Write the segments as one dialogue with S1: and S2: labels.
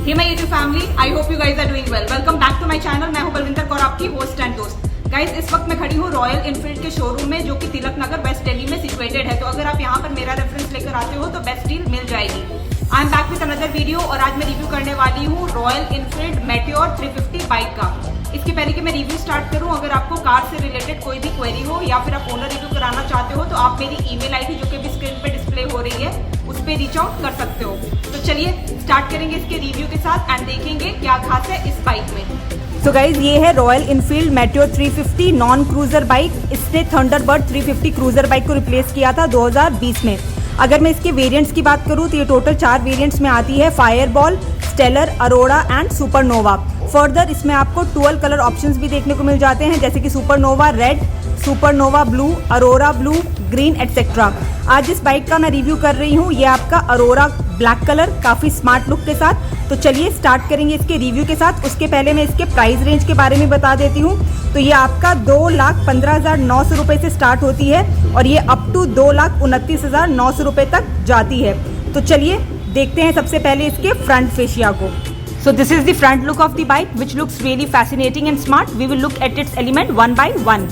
S1: Hey my YouTube family, I hope you guys are doing well. Welcome back to my channel. मैं हूं बलविंदर कौर, आपकी host and दोस्त। Guys, इस वक्त मैं खड़ी हूं रॉयल एनफील्ड के शोरूम में, जो कि तिलक नगर वेस्ट दिल्ली में सिचुएटेड है। तो अगर आप यहां पर मेरा रेफरेंस लेकर आते हो तो बेस्ट डील मिल जाएगी। I am back with another video और आज मैं रिव्यू करने वाली हूँ रॉयल एनफील्ड मेटियोर 350 बाइक का। इसके पहले कि मैं रिव्यू स्टार्ट करूं, अगर आपको कार से रिलेटेड कोई भी क्वेरी हो या फिर आप ओनर रिव्यू कराना चाहते हो तो आप मेरी ईमेल आईडी जो कि भी स्क्रीन पे डिस्प्ले हो रही है उस पर रीच आउट कर सकते हो। तो चलिए स्टार्ट करेंगे इसके रिव्यू के साथ एंड देखेंगे क्या खास है इस बाइक में। तो गाइज, ये है royal Enfield meteor 350 non cruiser bike. इसने थंडरबर्ड 350 क्रूजर बाइक को रिप्लेस किया था 2020 में। अगर मैं इसके वेरिएंट्स की बात करूं तो ये टोटल 4 वेरिएंट्स में आती है, fireball, stellar, aurora and supernova. Further इसमें आपको 12 कलर ऑप्शंस भी देखने को मिल जाते हैं, जैसे कि supernova red, supernova blue, Arora blue, green etcetera. आज जिस बाइक का मैं रिव्यू कर रही हूँ ये आपका अरोरा ब्लैक कलर, काफ़ी स्मार्ट लुक के साथ। तो चलिए स्टार्ट करेंगे इसके रिव्यू के साथ। उसके पहले मैं इसके प्राइस रेंज के बारे में बता देती हूँ। तो ये आपका 2,15,900 रुपये से स्टार्ट होती है और ये अप टू 2,29,900 रुपये तक जाती है। तो चलिए देखते हैं सबसे पहले इसके फ्रंट फेशिया को। So this is the front look of the bike, which looks really fascinating and smart. We will look at its element one by one.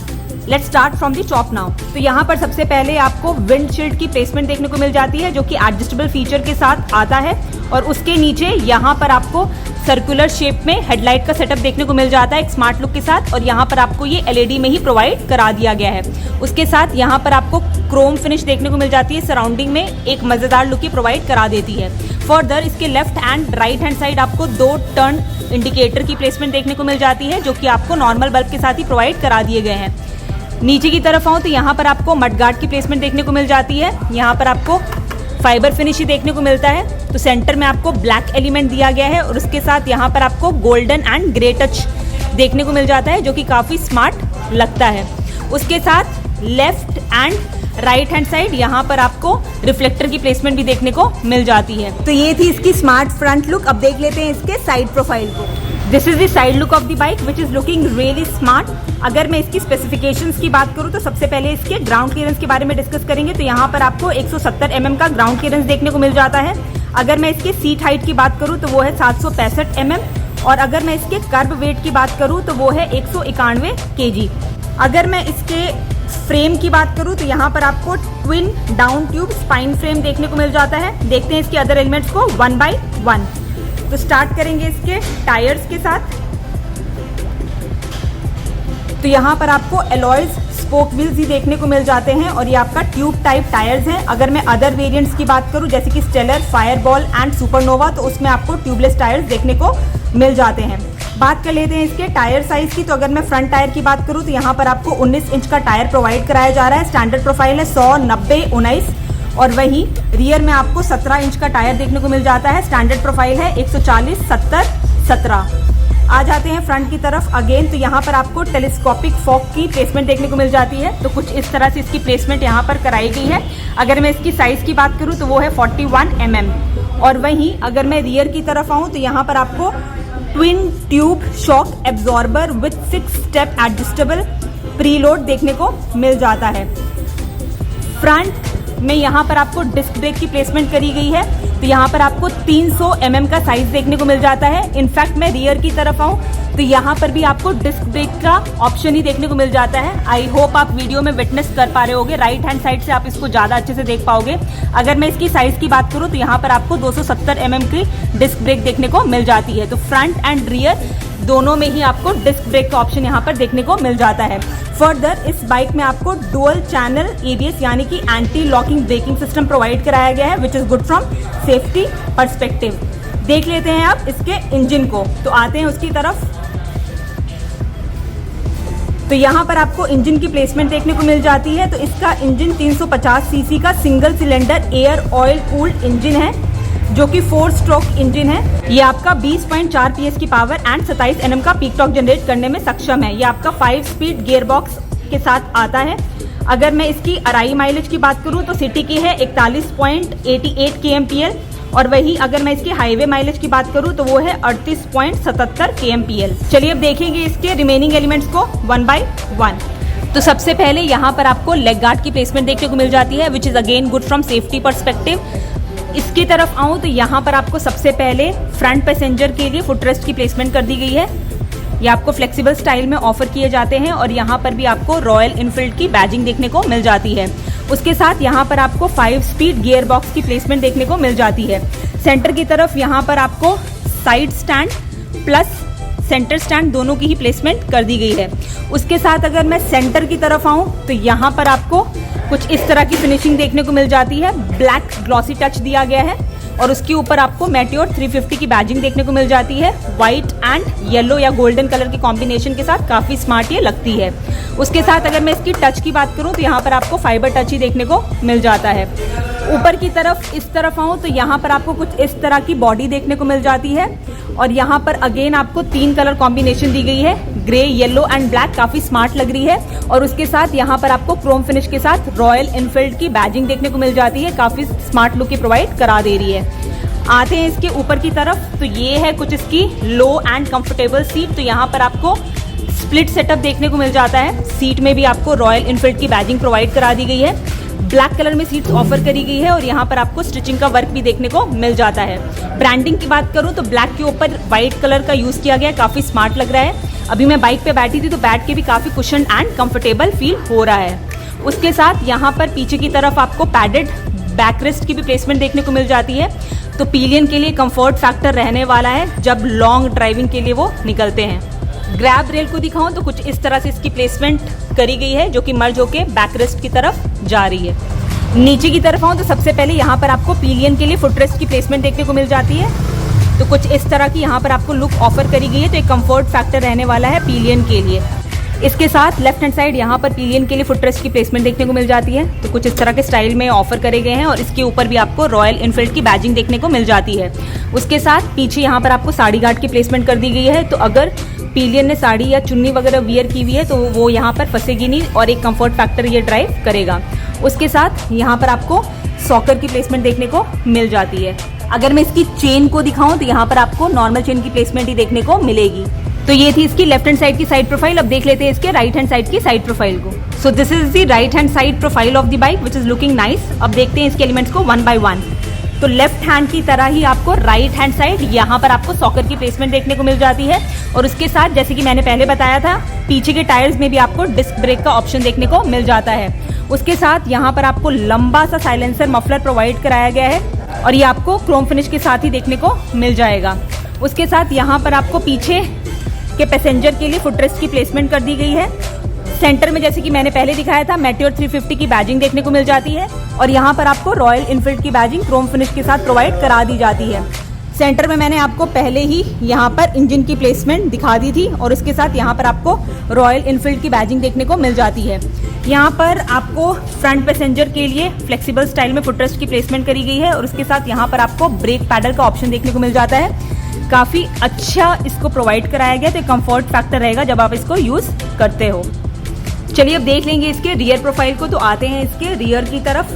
S1: Let's start from the top now. तो यहाँ पर सबसे पहले आपको windshield की placement देखने को मिल जाती है, जो कि एडजस्टेबल फीचर के साथ आता है। और उसके नीचे यहाँ पर आपको सर्कुलर शेप में हेडलाइट का सेटअप देखने को मिल जाता है एक स्मार्ट लुक के साथ। और यहाँ पर आपको ये एलईडी में ही प्रोवाइड करा दिया गया है। उसके साथ यहाँ पर आपको क्रोम फिनिश देखने को मिल जाती है, सराउंडिंग में एक मजेदार लुक ही प्रोवाइड करा देती है। फर्दर इसके left and right hand side आपको 2 टर्न इंडिकेटर की प्लेसमेंट देखने को मिल जाती है, जो कि आपको नॉर्मल बल्ब के साथ ही प्रोवाइड करा दिए गए हैं। नीचे की तरफ आऊँ तो यहाँ पर आपको मडगार्ड की प्लेसमेंट देखने को मिल जाती है। यहाँ पर आपको फाइबर फिनिश ही देखने को मिलता है। तो सेंटर में आपको ब्लैक एलिमेंट दिया गया है और उसके साथ यहाँ पर आपको गोल्डन एंड ग्रे टच देखने को मिल जाता है, जो कि काफ़ी स्मार्ट लगता है। उसके साथ left and right hand side यहाँ पर आपको रिफ्लेक्टर की प्लेसमेंट भी देखने को मिल जाती है। तो ये थी इसकी स्मार्ट फ्रंट लुक। अब देख लेते हैं इसके साइड प्रोफाइल को। This is the side look of the bike which is looking really smart. अगर मैं इसकी स्पेसिफिकेशंस की बात करूँ तो सबसे पहले इसके ग्राउंड क्लियरेंस के बारे में डिस्कस करेंगे। तो यहाँ पर आपको 170 mm का ग्राउंड क्लियरेंस देखने को मिल जाता है। अगर मैं इसके सीट हाइट की बात करूँ तो वो है 765 mm और अगर मैं इसके कर्ब वेट की बात करूँ तो वो है 191 kg। अगर मैं इसके फ्रेम की बात करूँ तो यहाँ पर आपको twin down tube spine frame देखने को मिल जाता है। देखते हैं इसके अदर एलिमेंट्स को वन बाय वन। तो स्टार्ट करेंगे इसके टायर्स के साथ। तो यहाँ पर आपको एलॉयज स्पोक व्हील्स ही देखने को मिल जाते हैं और ये आपका ट्यूब टाइप टायर्स हैं। अगर मैं अदर वेरिएंट्स की बात करूँ जैसे कि स्टेलर, फायरबॉल एंड सुपरनोवा, तो उसमें आपको ट्यूबलेस टायर्स देखने को मिल जाते हैं। बात कर लेते हैं इसके टायर साइज की। तो अगर मैं फ्रंट टायर की बात करूँ तो यहाँ पर आपको 19 इंच का टायर प्रोवाइड कराया जा रहा है। स्टैंडर्ड प्रोफाइल है 100, 90, 19 और वहीं रियर में आपको 17 इंच का टायर देखने को मिल जाता है। स्टैंडर्ड प्रोफाइल है 140, 70, 17। आ जाते हैं फ्रंट की तरफ अगेन। तो यहाँ पर आपको टेलीस्कोपिक फॉग की प्लेसमेंट देखने को मिल जाती है। तो कुछ इस तरह से इसकी प्लेसमेंट यहाँ पर कराई गई है। अगर मैं इसकी साइज की बात करूँ तो वो है 41 mm और वहीं अगर मैं रियर की तरफ आऊँ तो यहाँ पर आपको twin tube shock absorber with 6 step adjustable preload देखने को मिल जाता है। फ्रंट में यहाँ पर आपको डिस्क ब्रेक की प्लेसमेंट करी गई है। तो यहाँ पर आपको 300 mm का साइज देखने को मिल जाता है। इनफैक्ट मैं रियर की तरफ आऊँ तो यहाँ पर भी आपको डिस्क ब्रेक का ऑप्शन ही देखने को मिल जाता है। आई होप आप वीडियो में विटनेस कर पा रहे होगे, राइट हैंड साइड से आप इसको ज़्यादा अच्छे से देख पाओगे। अगर मैं इसकी साइज़ की बात करूँ तो यहाँ पर आपको 270 mm की डिस्क ब्रेक देखने को मिल जाती है। तो फ्रंट एंड रियर दोनों में ही आपको डिस्क ब्रेक का ऑप्शन यहाँ पर देखने को मिल जाता है। फर्दर इस बाइक में आपको डुअल चैनल ABS यानी कि anti locking braking system provide कराया गया है, which is good from safety perspective. देख लेते हैं आप इसके इंजन को। तो आते हैं उसकी तरफ। तो यहाँ पर आपको इंजन की प्लेसमेंट देखने को मिल जाती है। तो इसका इंजन 350 सीसी का single cylinder air oil cooled engine है, जो कि 4 स्ट्रोक इंजन है। ये आपका 20.4 PS की पावर एंड 27 Nm का पीक टॉर्क जनरेट करने में सक्षम है। ये आपका 5 स्पीड गियर बॉक्स के साथ आता है। अगर मैं इसकी अराई माइलेज की बात करूँ तो सिटी की है 41.88 kmpl और वही अगर मैं इसके हाईवे माइलेज की बात करूँ तो वो है 38.77 kmpl। चलिए अब देखेंगे इसके रिमेनिंग एलिमेंट्स को वन बाय वन। तो सबसे पहले यहाँ पर आपको लेग गार्ड की प्लेसमेंट देखने को मिल जाती है, which is again good from safety perspective. इसकी तरफ आऊँ तो यहाँ पर आपको सबसे पहले फ्रंट पैसेंजर के लिए फुटरेस्ट की प्लेसमेंट कर दी गई है। ये आपको फ्लेक्सिबल स्टाइल में ऑफर किए जाते हैं और यहाँ पर भी आपको रॉयल इनफील्ड की बैजिंग देखने को मिल जाती है। उसके साथ यहाँ पर आपको 5 स्पीड गियर बॉक्स की प्लेसमेंट देखने को मिल जाती है। सेंटर की तरफ यहाँ पर आपको side stand plus centre stand दोनों की ही प्लेसमेंट कर दी गई है। उसके साथ अगर मैं सेंटर की तरफ आऊँ तो यहाँ पर आपको कुछ इस तरह की फिनिशिंग देखने को मिल जाती है। ब्लैक ग्लॉसी टच दिया गया है और उसके ऊपर आपको मेटियोर 350 की बैजिंग देखने को मिल जाती है। वाइट एंड येलो या गोल्डन कलर के कॉम्बिनेशन के साथ काफ़ी स्मार्ट ये लगती है। उसके साथ अगर मैं इसकी टच की बात करूं तो यहाँ पर आपको फाइबर टच ही देखने को मिल जाता है। ऊपर की तरफ इस तरफ आऊँ तो यहाँ पर आपको कुछ इस तरह की बॉडी देखने को मिल जाती है और यहाँ पर अगेन आपको 3 कलर कॉम्बिनेशन दी गई है। ग्रे, येलो एंड ब्लैक काफ़ी स्मार्ट लग रही है और उसके साथ यहाँ पर आपको क्रोम फिनिश के साथ रॉयल इनफील्ड की बैजिंग देखने को मिल जाती है। काफ़ी स्मार्ट लुक की प्रोवाइड करा दे रही है। आते हैं इसके ऊपर की तरफ तो ये है कुछ इसकी लो एंड कंफर्टेबल सीट। तो यहाँ पर आपको स्प्लिट सेटअप देखने को मिल जाता है। सीट में भी आपको रॉयल इनफील्ड की बैजिंग प्रोवाइड करा दी गई है। ब्लैक कलर में सीट्स ऑफर करी गई है और यहाँ पर आपको स्टिचिंग का वर्क भी देखने को मिल जाता है। ब्रांडिंग की बात करूँ तो ब्लैक के ऊपर व्हाइट कलर का यूज़ किया गया है। काफ़ी स्मार्ट लग रहा है। अभी मैं बाइक पे बैठी थी तो बैठ के भी काफ़ी कुशन एंड कंफर्टेबल फील हो रहा है। उसके साथ यहाँ पर पीछे की तरफ आपको पैडेड बैकरेस्ट की भी प्लेसमेंट देखने को मिल जाती है। तो पिलियन के लिए कंफर्ट फैक्टर रहने वाला है जब लॉन्ग ड्राइविंग के लिए वो निकलते हैं। ग्रैब रेल को दिखाऊं तो कुछ इस तरह से इसकी प्लेसमेंट करी गई है जो कि मर्ज होके बैकरेस्ट की तरफ जा रही है। नीचे की तरफ आऊँ तो सबसे पहले यहाँ पर आपको पिलियन के लिए फुटरेस्ट की प्लेसमेंट देखने को मिल जाती है। तो कुछ इस तरह की यहाँ पर आपको लुक ऑफर करी गई है। तो एक कंफर्ट फैक्टर रहने वाला है पिलियन के लिए। इसके साथ लेफ्ट हैंड साइड यहाँ पर पिलियन के लिए फुटरेस्ट की प्लेसमेंट देखने को मिल जाती है। तो कुछ इस तरह के स्टाइल में ऑफर करे गए हैं और इसके ऊपर भी आपको रॉयल इनफील्ड की बैजिंग देखने को मिल जाती है। उसके साथ पीछे यहाँ पर आपको साड़ी गार्ड की प्लेसमेंट कर दी गई है। तो अगर पिलियन ने साड़ी या चुन्नी वगैरह वियर की हुई है तो वो यहाँ पर फंसेगी नहीं और एक कंफर्ट फैक्टर ये ड्राइव करेगा। उसके साथ यहाँ पर आपको सॉकर की प्लेसमेंट देखने को मिल जाती है। अगर मैं इसकी चेन को दिखाऊं तो यहाँ पर आपको नॉर्मल चेन की प्लेसमेंट ही देखने को मिलेगी। तो ये थी इसकी लेफ्ट हैंड साइड की साइड प्रोफाइल। अब देख लेते हैं इसके राइट हैंड साइड की साइड प्रोफाइल को। So this is the right hand side profile of the bike which is looking nice. अब देखते हैं इसके एलिमेंट्स को वन बाय वन। तो लेफ्ट हैंड की तरह ही आपको राइट हैंड साइड यहाँ पर आपको सॉकर की प्लेसमेंट देखने को मिल जाती है और उसके साथ जैसे कि मैंने पहले बताया था पीछे के टायर्स में भी आपको डिस्क ब्रेक का ऑप्शन देखने को मिल जाता है। उसके साथ यहाँ पर आपको लंबा सा साइलेंसर मफलर प्रोवाइड कराया गया है और ये आपको क्रोम फिनिश के साथ ही देखने को मिल जाएगा। उसके साथ यहाँ पर आपको पीछे के पैसेंजर के लिए फुटरेस्ट की प्लेसमेंट कर दी गई है। सेंटर में जैसे कि मैंने पहले दिखाया था मेटियोर 350 की बैजिंग देखने को मिल जाती है और यहाँ पर आपको रॉयल इनफील्ड की बैजिंग क्रोम फिनिश के साथ प्रोवाइड करा दी जाती है। सेंटर में मैंने आपको पहले ही यहाँ पर इंजन की प्लेसमेंट दिखा दी थी और इसके साथ यहाँ पर आपको रॉयल इनफील्ड की बैजिंग देखने को मिल जाती है। यहाँ पर आपको फ्रंट पैसेंजर के लिए फ्लेक्सिबल स्टाइल में फुटरेस्ट की प्लेसमेंट करी गई है और उसके साथ यहाँ पर आपको ब्रेक पैडल का ऑप्शन देखने को मिल जाता है। काफ़ी अच्छा इसको प्रोवाइड कराया गया। तो कंफर्ट फैक्टर रहेगा जब आप इसको यूज़ करते हो। चलिए अब देख लेंगे इसके रियर प्रोफाइल को। तो आते हैं इसके रियर की तरफ।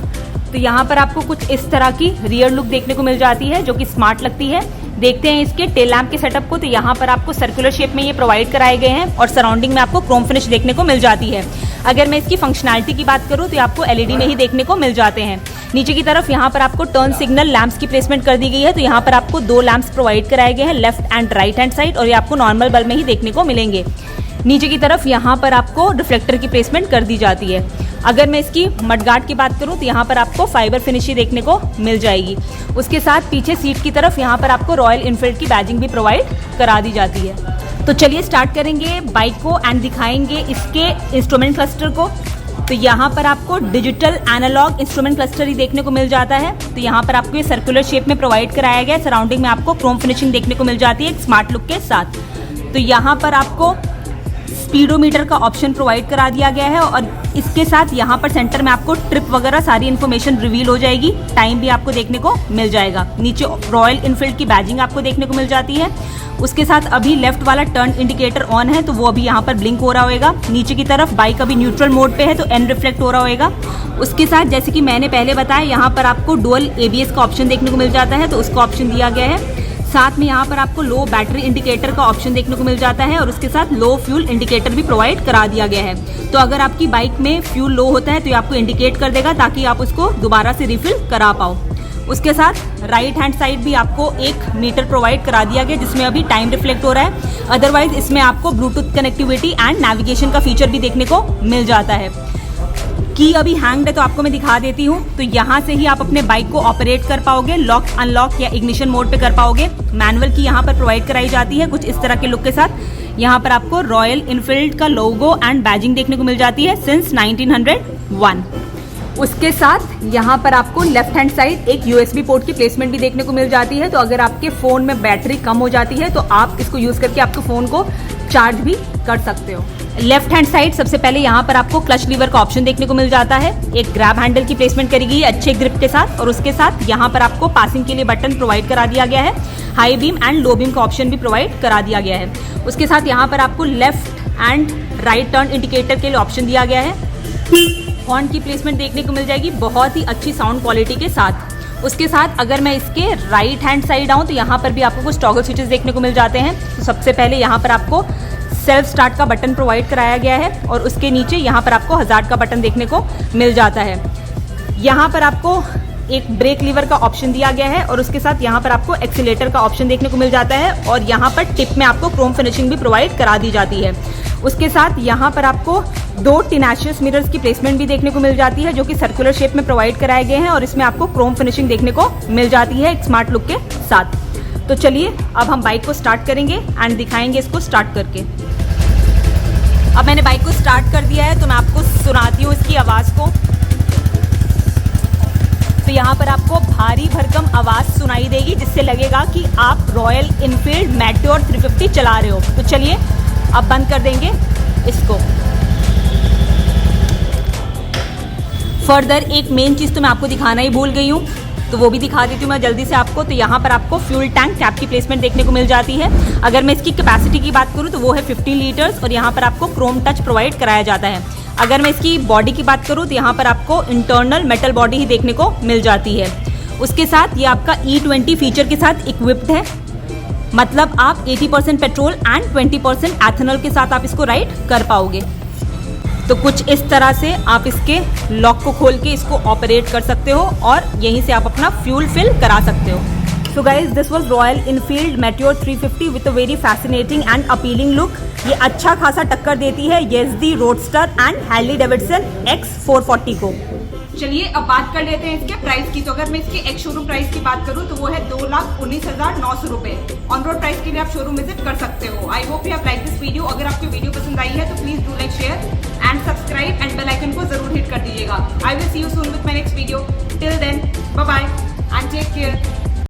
S1: तो यहाँ पर आपको कुछ इस तरह की रियर लुक देखने को मिल जाती है जो कि स्मार्ट लगती है। देखते हैं इसके टेल लैम्प के सेटअप को। तो यहाँ पर आपको सर्कुलर शेप में ये प्रोवाइड कराए गए हैं और सराउंडिंग में आपको क्रोम फिनिश देखने को मिल जाती है। अगर मैं इसकी फंक्शनैलिटी की बात करूँ तो आपको एलईडी में ही देखने को मिल जाते हैं। नीचे की तरफ यहाँ पर आपको टर्न सिग्नल लैंप्स की प्लेसमेंट कर दी गई है। तो यहाँ पर आपको 2 लैंप्स प्रोवाइड कराए गए हैं left and right hand side और ये आपको नॉर्मल बल्ब में ही देखने को मिलेंगे। नीचे की तरफ यहाँ पर आपको रिफ्लेक्टर की प्लेसमेंट कर दी जाती है। अगर मैं इसकी मडगार्ड की बात करूँ तो यहाँ पर आपको फाइबर फिनिश ही देखने को मिल जाएगी। उसके साथ पीछे सीट की तरफ यहाँ पर आपको रॉयल इनफील्ड की बैजिंग भी प्रोवाइड करा दी जाती है। तो चलिए स्टार्ट करेंगे बाइक को एंड दिखाएंगे इसके इंस्ट्रूमेंट क्लस्टर को। तो यहाँ पर आपको डिजिटल एनालॉग इंस्ट्रूमेंट क्लस्टर ही देखने को मिल जाता है। तो यहाँ पर आपको ये सर्कुलर शेप में प्रोवाइड कराया गया है। सराउंडिंग में आपको क्रोम फिनिशिंग देखने को मिल जाती है एक स्मार्ट लुक के साथ। तो यहाँ पर आपको स्पीडोमीटर का ऑप्शन प्रोवाइड करा दिया गया है और इसके साथ यहाँ पर सेंटर में आपको ट्रिप वगैरह सारी इन्फॉर्मेशन रिवील हो जाएगी। टाइम भी आपको देखने को मिल जाएगा। नीचे रॉयल इनफील्ड की बैजिंग आपको देखने को मिल जाती है। उसके साथ अभी लेफ्ट वाला टर्न इंडिकेटर ऑन है तो वो अभी यहाँ पर ब्लिंक हो रहा होगा। नीचे की तरफ बाइक अभी न्यूट्रल मोड पे है तो एन रिफ्लेक्ट हो रहा होगा। उसके साथ जैसे कि मैंने पहले बताया यहाँ पर आपको डुअल एबीएस का ऑप्शन देखने को मिल जाता है तो उसका ऑप्शन दिया गया है। साथ में यहाँ पर आपको लो बैटरी इंडिकेटर का ऑप्शन देखने को मिल जाता है और उसके साथ लो फ्यूल इंडिकेटर भी प्रोवाइड करा दिया गया है। तो अगर आपकी बाइक में फ्यूल लो होता है तो ये आपको इंडिकेट कर देगा ताकि आप उसको दोबारा से रिफिल करा पाओ। उसके साथ राइट हैंड साइड भी आपको एक मीटर प्रोवाइड करा दिया गया जिसमें अभी टाइम रिफ्लेक्ट हो रहा है। अदरवाइज इसमें आपको ब्लूटूथ कनेक्टिविटी एंड नेविगेशन का फीचर भी देखने को मिल जाता है। की अभी हैंग्ड है तो आपको मैं दिखा देती हूँ। तो यहाँ से ही आप अपने बाइक को ऑपरेट कर पाओगे, लॉक अनलॉक या इग्निशन मोड पे कर पाओगे। मैनुअल की यहाँ पर प्रोवाइड कराई जाती है कुछ इस तरह के लुक के साथ। यहाँ पर आपको रॉयल इनफील्ड का लोगो एंड बैजिंग देखने को मिल जाती है सिंस 1901। उसके साथ यहाँ पर आपको लेफ्ट हैंड साइड एक USB पोर्ट की प्लेसमेंट भी देखने को मिल जाती है। तो अगर आपके फ़ोन में बैटरी कम हो जाती है तो आप इसको यूज़ करके आपके फ़ोन को चार्ज भी कर सकते हो। लेफ्ट हैंड साइड सबसे पहले यहाँ पर आपको क्लच लीवर का ऑप्शन देखने को मिल जाता है। एक ग्रैब हैंडल की प्लेसमेंट करी गई है अच्छे ग्रिप के साथ, और उसके साथ यहाँ पर आपको पासिंग के लिए बटन प्रोवाइड करा दिया गया है। High beam and low beam का ऑप्शन भी प्रोवाइड करा दिया गया है। उसके साथ यहाँ पर आपको left and right turn indicator के लिए ऑप्शन दिया गया है। हॉर्न की प्लेसमेंट देखने को मिल जाएगी बहुत ही अच्छी साउंड क्वालिटी के साथ। उसके साथ अगर मैं इसके राइट हैंड साइड आऊँ तो यहाँ पर भी आपको कुछ टॉगल स्विचेस देखने को मिल जाते हैं। तो सबसे पहले यहाँ पर आपको सेल्फ स्टार्ट का बटन प्रोवाइड कराया गया है, और उसके नीचे यहाँ पर आपको हज़ार्ड का बटन देखने को मिल जाता है। यहाँ पर आपको एक ब्रेक लीवर का ऑप्शन दिया गया है, और उसके साथ यहाँ पर आपको एक्सीलेटर का ऑप्शन देखने को मिल जाता है, और यहाँ पर टिप में आपको क्रोम फिनिशिंग भी प्रोवाइड करा दी जाती है। उसके साथ यहाँ पर आपको 2 टिनाशियस मिरर्स की प्लेसमेंट भी देखने को मिल जाती है जो कि सर्कुलर शेप में प्रोवाइड कराए गए हैं, और इसमें आपको क्रोम फिनिशिंग देखने को मिल जाती है एक स्मार्ट लुक के साथ। तो चलिए अब हम बाइक को स्टार्ट करेंगे एंड दिखाएंगे इसको स्टार्ट करके। अब मैंने बाइक को स्टार्ट कर दिया है तो मैं आपको सुनाती हूँ इसकी आवाज़ को। तो यहाँ पर आपको भारी भरकम आवाज़ सुनाई देगी जिससे लगेगा कि आप रॉयल इनफील्ड मेटियोर 350 चला रहे हो। तो चलिए अब बंद कर देंगे इसको। फर्दर एक मेन चीज़ तो मैं आपको दिखाना ही भूल गई हूँ, तो वो भी दिखा देती हूँ मैं जल्दी से आपको। तो यहाँ पर आपको फ्यूल टैंक कैप की प्लेसमेंट देखने को मिल जाती है। अगर मैं इसकी कैपेसिटी की बात करूँ तो वो है 15 लीटर्स, और यहाँ पर आपको क्रोम टच प्रोवाइड कराया जाता है। अगर मैं इसकी बॉडी की बात करूँ तो यहाँ पर आपको इंटरनल मेटल बॉडी ही देखने को मिल जाती है। उसके साथ ये आपका E20 फीचर के साथ इक्विप्ड है, मतलब आप 80% पेट्रोल एंड 20% एथेनॉल के साथ आप इसको राइड कर पाओगे। तो कुछ इस तरह से आप इसके लॉक को खोल के इसको ऑपरेट कर सकते हो, और यहीं से आप अपना फ्यूल फिल करा सकते हो। So guys, this was royal Enfield meteor 350 with a very fascinating and appealing look. ये अच्छा खासा टक्कर देती है YESD roadster and Harley Davidson X440 को। चलिए अब बात कर लेते हैं इसके प्राइस की। तो अगर मैं इसके एक्स शोरूम प्राइस की बात करूं तो वो है 2,19,900 रुपए। ऑन रोड प्राइस के लिए आप शोरूम विजिट कर सकते हो। I hope you have like this video. अगर आपको वीडियो पसंद आई है तो please do like, share and subscribe and bell icon को जरूर हिट कर दीजिएगा। I will see you soon with my next video. Till then bye bye and take care.